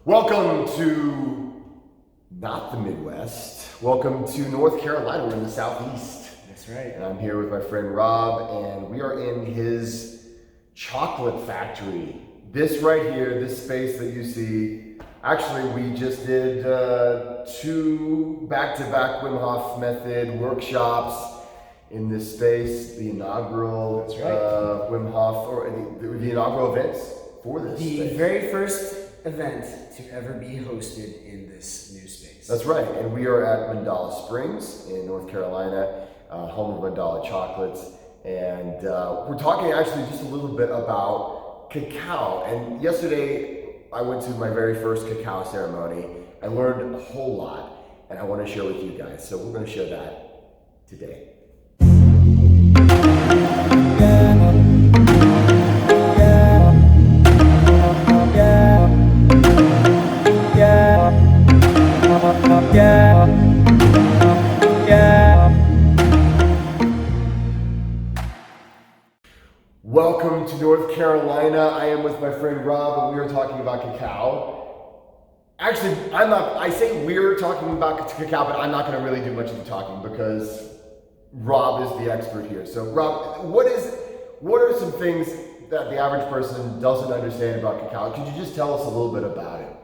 Welcome to not the Midwest. Welcome to North Carolina. We're in the Southeast. That's right. And I'm here with my friend Rob, and we are in his chocolate factory. This right here, this space that you see, actually we just did 2 back-to-back Wim Hof method workshops in this space, the inaugural Wim Hof, or the inaugural events for this space. The very first event to ever be hosted in this new space. That's right, and we are at Mandala Springs in North Carolina, home of Mandala Chocolates, and we're talking actually just a little bit about cacao. And yesterday I went to my very first cacao ceremony. I learned a whole lot, and I want to share with you guys. So we're going to share that today. Welcome to North Carolina. I am with my friend Rob, and we are talking about cacao. Actually, I say we're talking about cacao, but I'm not going to really do much of the talking because Rob is the expert here. So Rob, what are some things that the average person doesn't understand about cacao? Could you just tell us a little bit about it?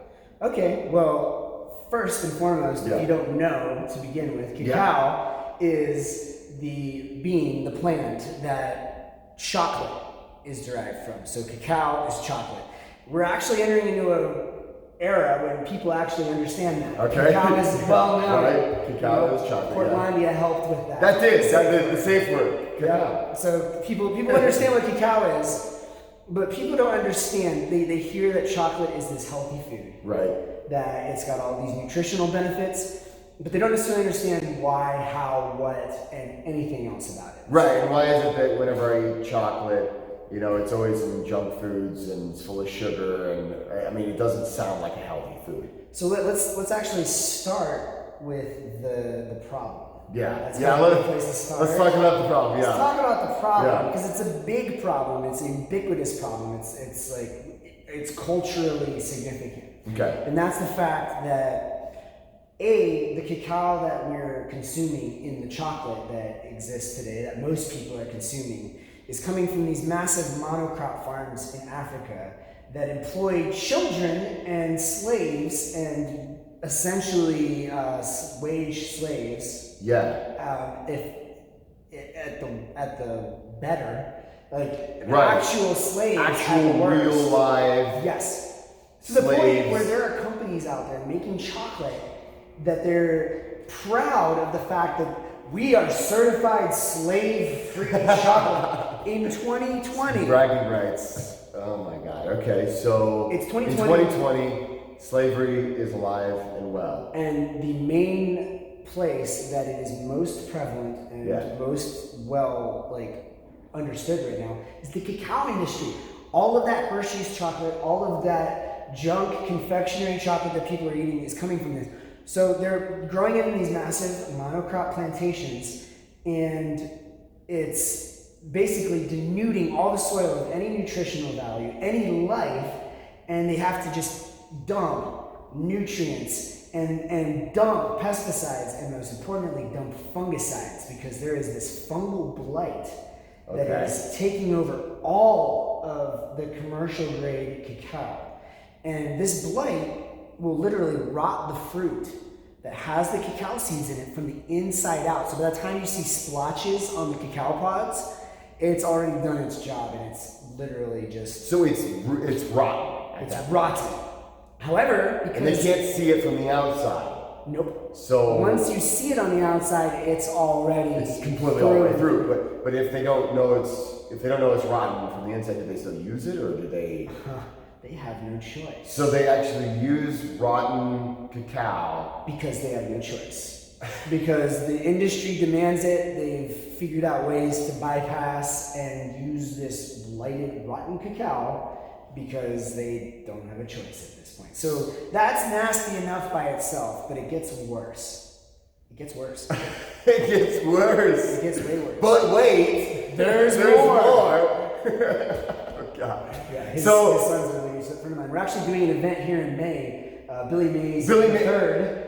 Okay, well, first and foremost, if you don't know to begin with, cacao is the bean, the plant that chocolate is derived from. So cacao is chocolate. We're actually entering into an era when people actually understand that. Okay. Cacao is well known. Right. Cacao is chocolate. Portlandia helped with that. That did. The safe word. Cacao. Yeah. So people understand what cacao is, but people don't understand. They hear that chocolate is this healthy food. Right. That it's got all these nutritional benefits, but they don't necessarily understand why, how, what, and anything else about it. Right, and why is it that whenever I eat chocolate, it's always in junk foods and it's full of sugar, and I mean, it doesn't sound like a healthy food. So let's actually start with the problem. Let's talk about the problem. Let's talk about the problem because it's a big problem. It's a ubiquitous problem. It's culturally significant. Okay. And that's the fact that the cacao that we're consuming in the chocolate that exists today, that most people are consuming, is coming from these massive monocrop farms in Africa that employ children and slaves and essentially wage slaves. Yeah. At the better, actual slaves, actual real live. Yes. To the point where there are companies out there making chocolate that they're proud of the fact that we are certified slave-free chocolate in 2020. Bragging rights. Oh my God. Okay, so it's 2020. In 2020, slavery is alive and well. And the main place that it is most prevalent and most well understood right now is the cacao industry. All of that Hershey's chocolate, all of that junk confectionery chocolate that people are eating is coming from this. So they're growing it in these massive monocrop plantations, and it's basically denuding all the soil of any nutritional value, any life, and they have to just dump nutrients and dump pesticides, and most importantly, dump fungicides, because there is this fungal blight that is taking over all of the commercial grade cacao. And this blight will literally rot the fruit that has the cacao seeds in it from the inside out. So by the time you see splotches on the cacao pods, it's already done its job, and it's literally just... So it's rotten. It's rotten. However, because... And they can't see it from the outside. Nope. So once you see it on the outside, it's completely all the way through. But if they don't know it's rotten from the inside, do they still use it, or do they... They have no choice. So they actually use rotten cacao. Because they have no choice. Because the industry demands it. They've figured out ways to bypass and use this blighted, rotten cacao because they don't have a choice at this point. So that's nasty enough by itself, but it gets worse. It gets worse. It gets worse. It gets way worse. But wait, there's more. Oh God. Yeah, his so son's really is a friend of mine. We're actually doing an event here in May. Billy Mays Billy May. III.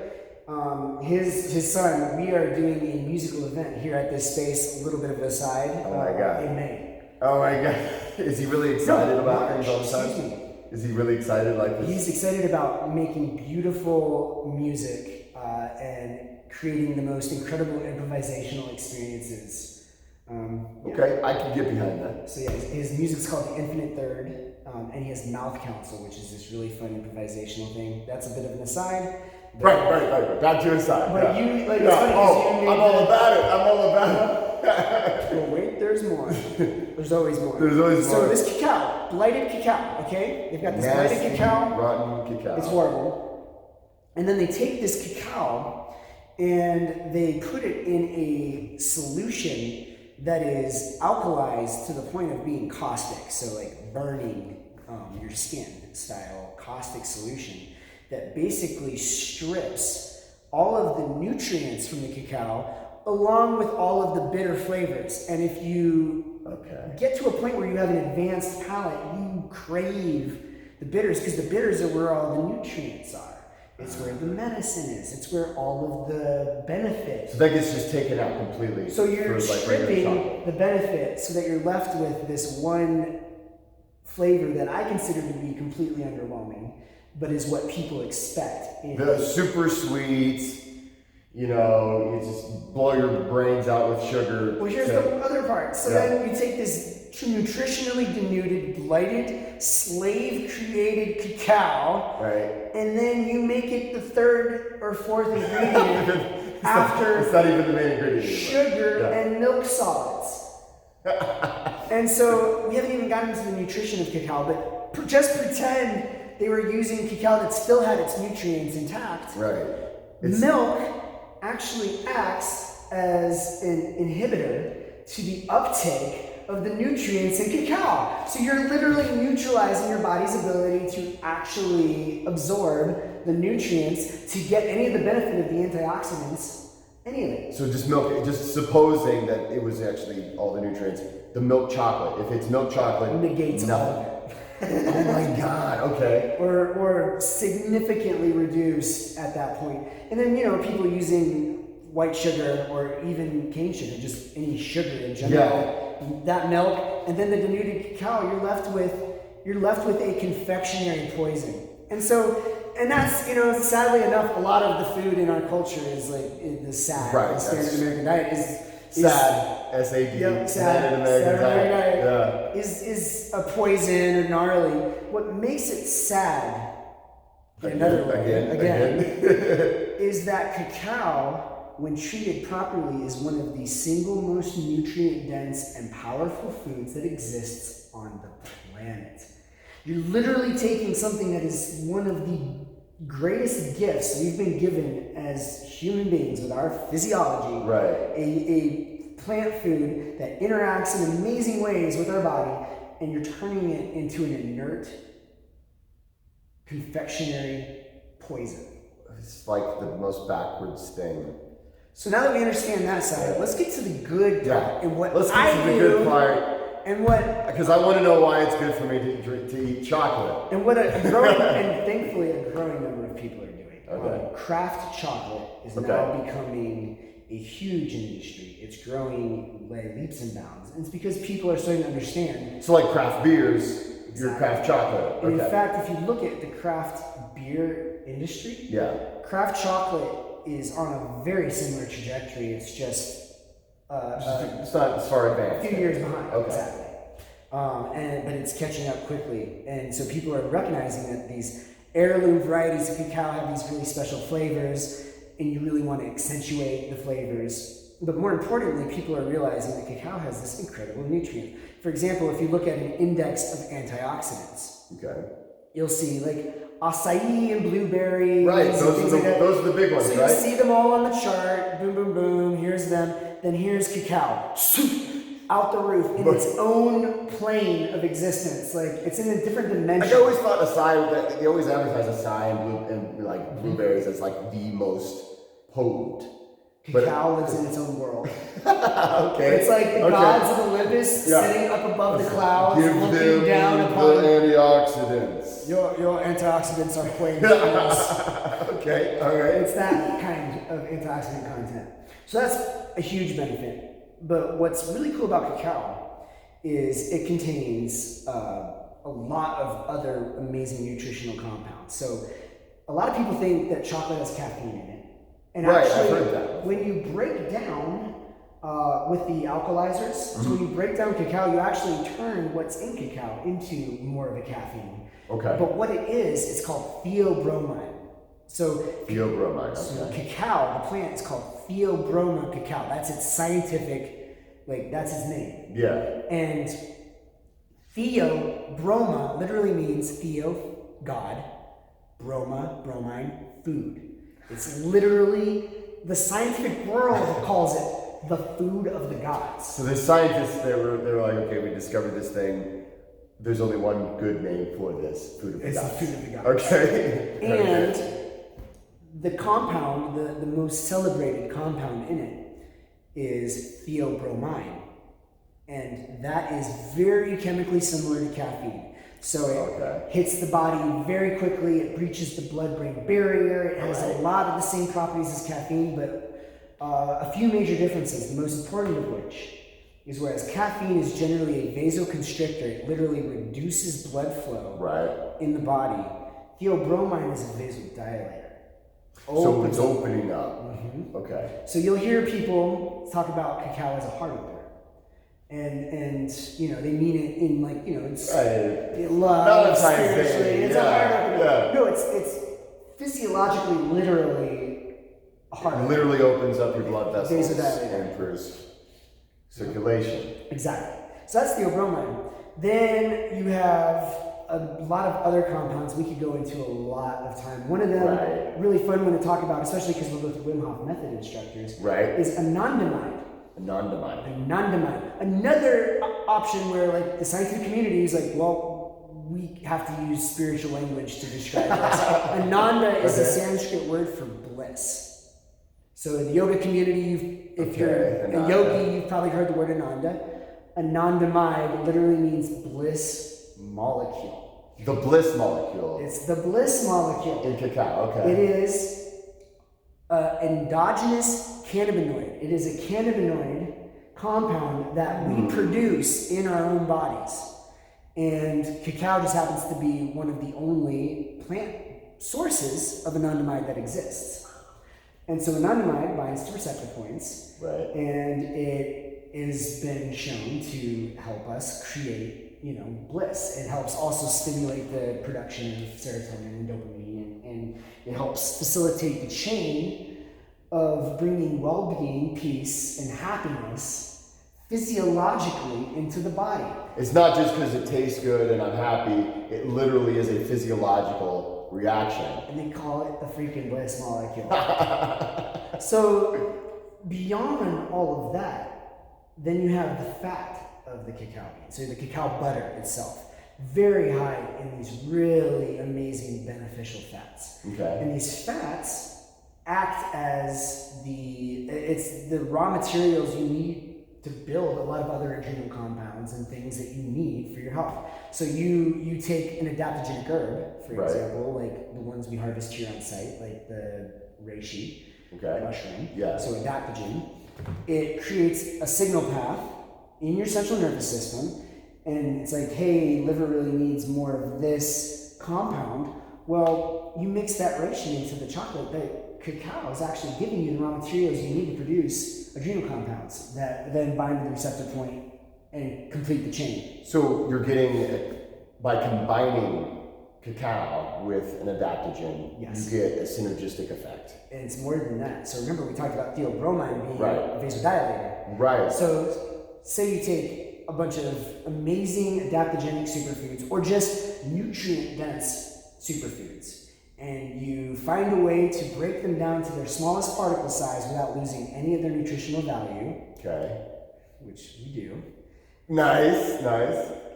His son, we are doing a musical event here at this space, a little bit of an aside, Oh my God. in May. Oh my God. Is he really excited about things all the time? Excuse me. Is he really excited like this? He's excited about making beautiful music and creating the most incredible improvisational experiences. Okay, I can get behind that. So yeah, his music's called The Infinite Third, and he has Mouth Council, which is this really fun improvisational thing. That's a bit of an aside. Right. Back to his side. But yeah. you, like, Yeah. it's funny 'cause you I'm all about it. I'm all about it. Well, wait, there's more. There's always more. There's always more. So this cacao, blighted cacao, okay? They've got this Nasty, blighted cacao. rotten cacao. It's horrible. And then they take this cacao and they put it in a solution that is alkalized to the point of being caustic. So like burning your skin style caustic solution that basically strips all of the nutrients from the cacao along with all of the bitter flavors. And if you get to a point where you have an advanced palate, you crave the bitters because the bitters are where all the nutrients are. It's where the medicine is. It's where all of the benefits. So that gets just taken out completely. So you're for, like, stripping regular chocolate. the benefit so that you're left with this one flavor that I consider to be completely underwhelming, but is what people expect. The super sweet, you just blow your brains out with sugar. Well, here's the other part. So then you take this nutritionally denuded, blighted, slave-created cacao, right? And then you make it the third or fourth ingredient after it's not even the main ingredient. sugar and milk solids. And so we haven't even gotten into the nutrition of cacao, but just pretend they were using cacao that still had its nutrients intact. Right. Milk actually acts as an inhibitor to the uptake of the nutrients in cacao. So you're literally neutralizing your body's ability to actually absorb the nutrients to get any of the benefit of the antioxidants, any of it. So just milk, just supposing that it was actually all the nutrients, the milk chocolate, if it's milk chocolate, Negates nothing. Oh my God, okay. Or significantly reduced at that point. And then, people using white sugar or even cane sugar, just any sugar in general, that milk, and then the denuded cacao, you're left with a confectionery poison. And that's, sadly enough, a lot of the food in our culture is like the SAD, the standard American diet is SAD, S-A-D, Yep, standard American diet. Is a poison or gnarly. What makes it sad, again, is that cacao, when treated properly, is one of the single most nutrient-dense and powerful foods that exists on the planet. You're literally taking something that is one of the greatest gifts we've been given as human beings with our physiology, right? A plant food that interacts in amazing ways with our body, and you're turning it into an inert confectionery poison. It's like the most backwards thing. So now that we understand that side, let's get to the good part and what let's get to the good part. And what? Because I want to know why it's good for me to eat chocolate. And what a growing and thankfully a growing number of people are doing. Okay. Craft chocolate is now becoming a huge industry. It's growing by leaps and bounds. And it's because people are starting to understand. So like craft beers, your craft chocolate. And in fact, if you look at the craft beer industry, craft chocolate is on a very similar trajectory. It's just it's not as far advanced. A few years behind, okay. Exactly. But it's catching up quickly, and so people are recognizing that these heirloom varieties of cacao have these really special flavors, and you really want to accentuate the flavors. But more importantly, people are realizing that cacao has this incredible nutrient. For example, if you look at an index of antioxidants, you'll see like acai and blueberry. Right, those are the big ones, so right? You see them all on the chart. Boom, boom, boom. Here's them. Then here's cacao. Out the roof in its own plane of existence. Like it's in a different dimension. I always thought acai, they always advertise acai and blueberries as like the most potent Cacao lives in its own world. Okay. It's like the gods of Olympus sitting up above the clouds, looking down upon the antioxidants. Your antioxidants are poisonous. Okay, all right. It's that kind of antioxidant content. So that's a huge benefit. But what's really cool about cacao is it contains a lot of other amazing nutritional compounds. So a lot of people think that chocolate has caffeine in it. And I've actually, heard that. when you break down with the alkalizers, so when you break down cacao, you actually turn what's in cacao into more of a caffeine. Okay. But what it is, it's called theobromine. So Theobromine, so okay. cacao, the plant, is called Theobroma cacao. That's its scientific, that's its name. Yeah. And theobroma literally means theo, God, broma, bromine, food. It's literally, the scientific world calls it the food of the gods. So the scientists, they were like, okay, we discovered this thing. There's only one good name for this, food of the gods. It's the food of the gods. Okay. And the compound, the most celebrated compound in it is theobromine. And that is very chemically similar to caffeine. So it hits the body very quickly, it breaches the blood-brain barrier, it has a lot of the same properties as caffeine, but a few major differences, the most important of which is whereas caffeine is generally a vasoconstrictor, it literally reduces blood flow in the body, theobromine is a vasodilator. So it's opening up. Mm-hmm. Okay. So you'll hear people talk about cacao as a heart opener. And they mean it in it's love, spiritually, it's a heart opener. Yeah. No, it's physiologically, literally a heart opener. It literally opens up your blood vessels Vasodilator. and improves circulation. Exactly. So that's theobromine. Then you have a lot of other compounds. We could go into a lot of time. One of them, really fun one to talk about, especially because we're both Wim Hof method instructors, is anandamide. Anandamide. Another option where the scientific community is we have to use spiritual language to describe this. Ananda is a Sanskrit word for bliss. So in the yoga community, if you're a yogi, you've probably heard the word Ananda. Anandamide literally means bliss molecule. The bliss molecule. It's the bliss molecule. In cacao, okay. It is endogenous cannabinoid. It is a cannabinoid compound that we produce in our own bodies. And cacao just happens to be one of the only plant sources of anandamide that exists. And so anandamide binds to receptor points. And it has been shown to help us create bliss. It helps also stimulate the production of serotonin and dopamine, and it helps facilitate the chain of bringing well-being, peace, and happiness physiologically into the body. It's not just because it tastes good and I'm happy, it literally is a physiological reaction. And they call it the freaking bliss molecule. So beyond all of that, then you have the fat of the cacao bean. So the cacao butter itself, very high in these really amazing beneficial fats. And these fats act as the raw materials you need to build a lot of other adrenal compounds and things that you need for your health. So you take an adaptogenic herb, for example, like the ones we harvest here on site, like the reishi mushroom. So adaptogen, it creates a signal path in your central nervous system, and it's like, hey, liver really needs more of this compound. Well, you mix that reishi into the chocolate, that cacao is actually giving you the raw materials you need to produce adrenal compounds that then bind to the receptor point and complete the chain. So you're getting, by combining cacao with an adaptogen, you get a synergistic effect. And it's more than that. So remember, we talked about theobromine being a vasodilator. So say you take a bunch of amazing adaptogenic superfoods or just nutrient-dense superfoods, and you find a way to break them down to their smallest particle size without losing any of their nutritional value, which we do. Nice.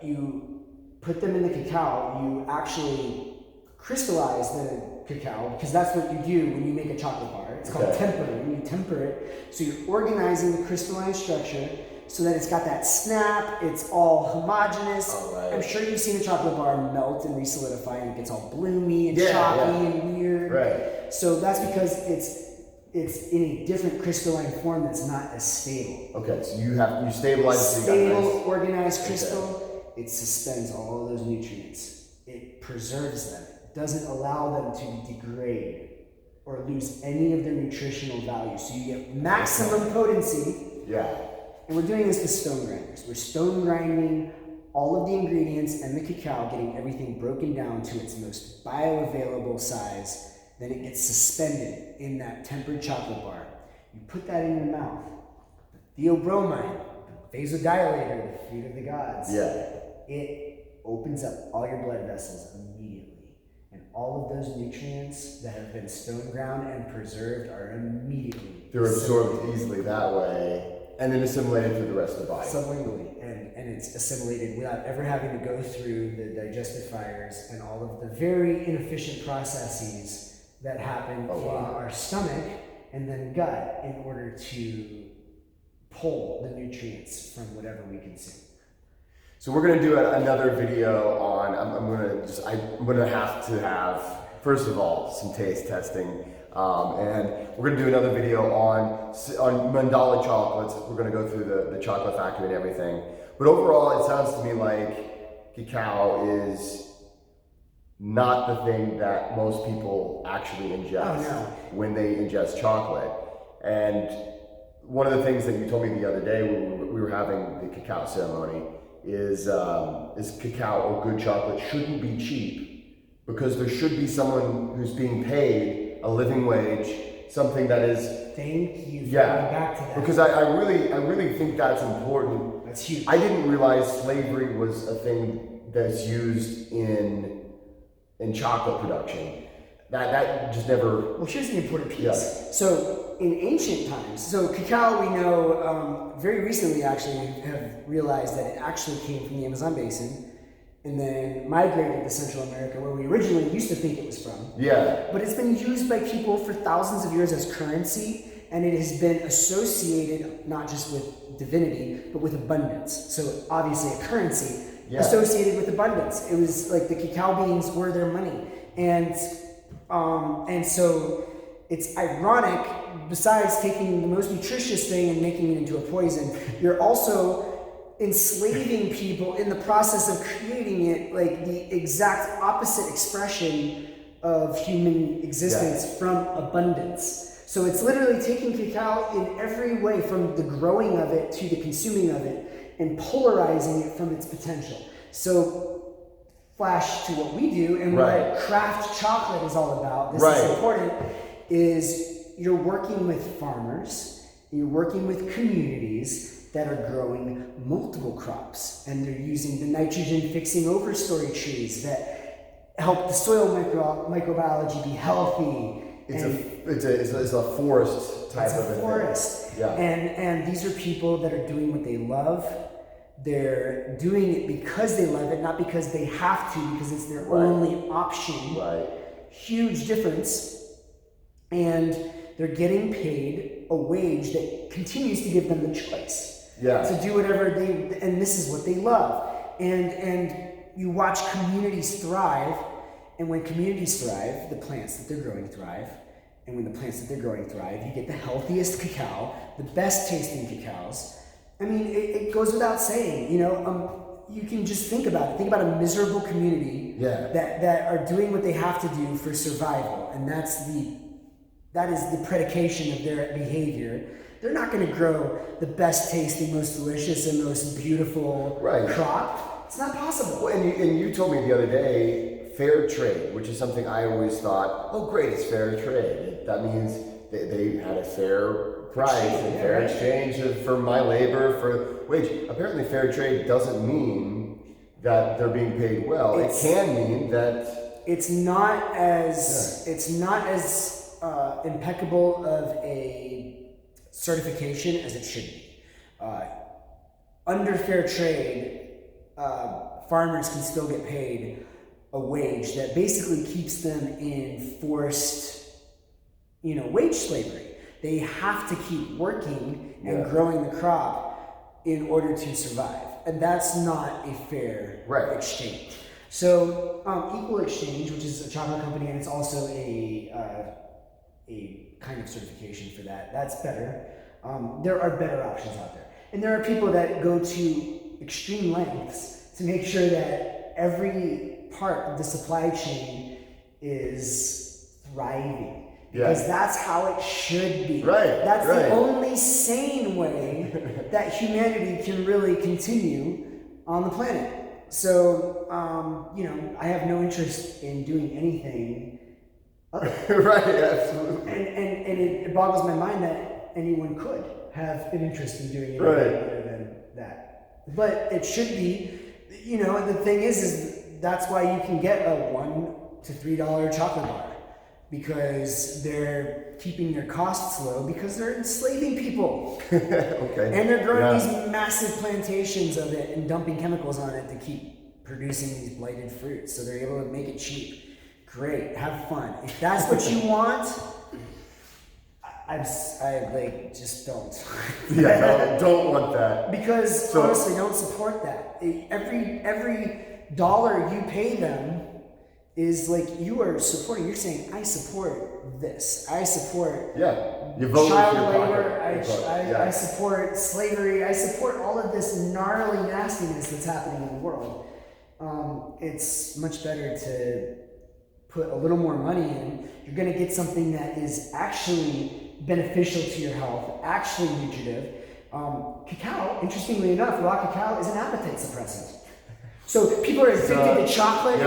You put them in the cacao, you actually crystallize the cacao, because that's what you do when you make a chocolate bar. It's called tempering. You temper it. So you're organizing the crystalline structure so that it's got that snap, it's all homogeneous. Right. I'm sure you've seen a chocolate bar melt and re-solidify, and it gets all bloomy and choppy and weird. Right. So that's because it's in a different crystalline form that's not as stable. Okay, so you stabilize it. Stable, organized crystal, it suspends all of those nutrients. It preserves them. It doesn't allow them to degrade or lose any of their nutritional value. So you get maximum potency. Yeah. And we're doing this with stone grinders. We're stone grinding all of the ingredients and the cacao, getting everything broken down to its most bioavailable size. Then it gets suspended in that tempered chocolate bar. You put that in your mouth. The theobromine, the vasodilator, the food of the gods. Yeah. It opens up all your blood vessels immediately. And all of those nutrients that have been stone ground and preserved are immediately They're absorbed easily that way. And then assimilated through the rest of the body. Sublingually, and it's assimilated without ever having to go through the digestive fibers and all of the very inefficient processes that happen in our stomach and then gut in order to pull the nutrients from whatever we consume. So we're going to do another video on. I'm going to have first of all some taste testing. And we're going to do another video on mandala chocolates. We're going to go through the chocolate factory and everything. But overall, it sounds to me like cacao is not the thing that most people actually ingest when they ingest chocolate. And one of the things that you told me the other day when we were having the cacao ceremony is cacao or good chocolate shouldn't be cheap, because there should be someone who's being paid a living wage, something that is. Thank you for going back to that. Because I really think that's important. That's huge. I didn't realize slavery was a thing that's used in chocolate production. That just never. Well, here's the important piece. Yeah. So in ancient times, so cacao, we know very recently actually have realized that it actually came from the Amazon basin and then migrated to Central America, where we originally used to think it was from. Yeah. But it's been used by people for thousands of years as currency, and it has been associated not just with divinity, but with abundance. So obviously a currency associated with abundance. It was like the cacao beans were their money. And so it's ironic, besides taking the most nutritious thing and making it into a poison, you're also enslaving people in the process of creating it, like the exact opposite expression of human existence from abundance. So it's literally taking cacao in every way, from the growing of it to the consuming of it, and polarizing it from its potential. So flash to what we do and what craft chocolate is all about. This is important. Is you're working with farmers, you're working with communities that are growing multiple crops, and they're using the nitrogen fixing overstory trees that help the soil microbiology be healthy. It's a forest type of a forest. Thing. Yeah. And these are people that are doing what they love. They're doing it because they love it, not because they have to, because it's their only option. Right. Huge difference. And they're getting paid a wage that continues to give them the choice. Yeah. To do whatever and this is what they love. And you watch communities thrive, and when communities thrive, the plants that they're growing thrive. And when the plants that they're growing thrive, you get the healthiest cacao, the best tasting cacaos. I mean, it goes without saying, you can just think about it. Think about a miserable community that are doing what they have to do for survival, and that is the predication of their behavior. They're not going to grow the best tasting, most delicious, and most beautiful crop. It's not possible. Well, and you told me the other day, fair trade, which is something I always thought, oh great, it's fair trade. That means they had a fair price and fair exchange for my labor, for wage. Apparently fair trade doesn't mean that they're being paid well. It can mean that it's not as impeccable of a certification as it should be. Under fair trade, farmers can still get paid a wage that basically keeps them in forced, wage slavery. They have to keep working and growing the crop in order to survive. And that's not a fair exchange. So Equal Exchange, which is a chocolate company, and it's also a kind of certification for that. That's better. There are better options out there. And there are people that go to extreme lengths to make sure that every part of the supply chain is thriving. Because that's how it should be. That's the only sane way that humanity can really continue on the planet. So, I have no interest in doing anything other. Absolutely. And it boggles my mind that anyone could have an interest in doing anything other than that. But it should be, the thing is that's why you can get a $1 to $3 chocolate bar. Because they're keeping their costs low because they're enslaving people. And they're growing these massive plantations of it and dumping chemicals on it to keep producing these blighted fruits. So they're able to make it cheap. Great, have fun. If that's what you want, I just don't. Don't want that. Because honestly, don't support that. Every dollar you pay them is like you are supporting. You're saying, I support this. I support you vote child with your labor. pocket. I support slavery. I support all of this gnarly nastiness that's happening in the world. It's much better to put a little more money in. You're going to get something that is actually beneficial to your health, actually nutritive. Cacao, interestingly enough, raw cacao is an appetite suppressant. So people are addicted to chocolate.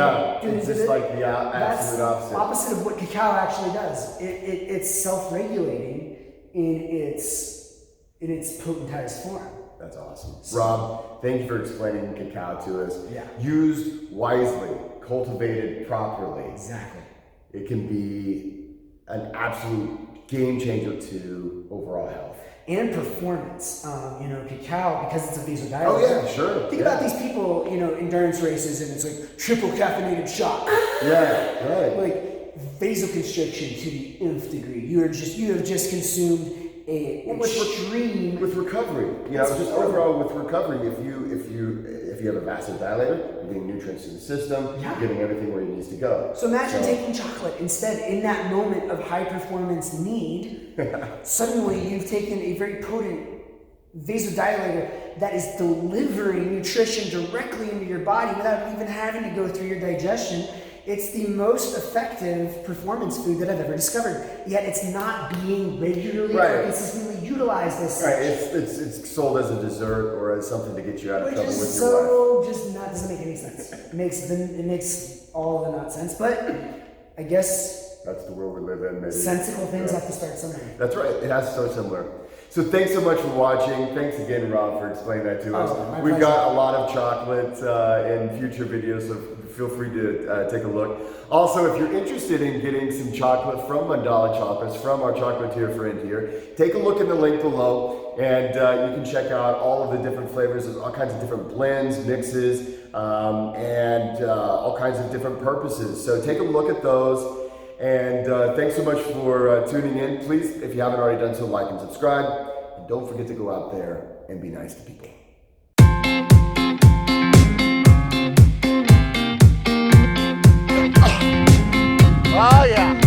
It's just like the absolute opposite. Opposite of what cacao actually does. It's self-regulating in its potentized form. That's awesome. Rob, thank you for explaining cacao to us. Used wisely, cultivated properly. Exactly. It can be an absolute game changer to overall health. And performance. Cacao, because it's a vasodilator. Think about these people, endurance races, and it's like triple caffeinated shot. Like vasoconstriction to the nth degree. You have just consumed with recovery. Just overall with recovery. If you have a vasodilator, you're getting nutrients to the system. You're getting everything where it needs to go. So imagine taking chocolate instead in that moment of high performance need. Suddenly you've taken a very potent vasodilator that is delivering nutrition directly into your body without even having to go through your digestion. It's the most effective performance food that I've ever discovered. Yet it's not being regularly or consistently utilized as such. It's sold as a dessert or as something to get you out of trouble with your life. So doesn't make any sense. It makes all the not sense. But I guess that's the world we live in. Maybe sensible things have to start somewhere. That's right. It has to start somewhere. So thanks so much for watching. Thanks again, Rob, for explaining that to us. We've got a lot of chocolate in future videos, so feel free to take a look. Also, if you're interested in getting some chocolate from Mandala Chocolates, from our chocolatier friend here, take a look in the link below, and you can check out all of the different flavors. There's all kinds of different blends, mixes, and all kinds of different purposes. So take a look at those. And thanks so much for tuning in. Please, if you haven't already done so, like and subscribe. And don't forget to go out there and be nice to people. Oh, yeah.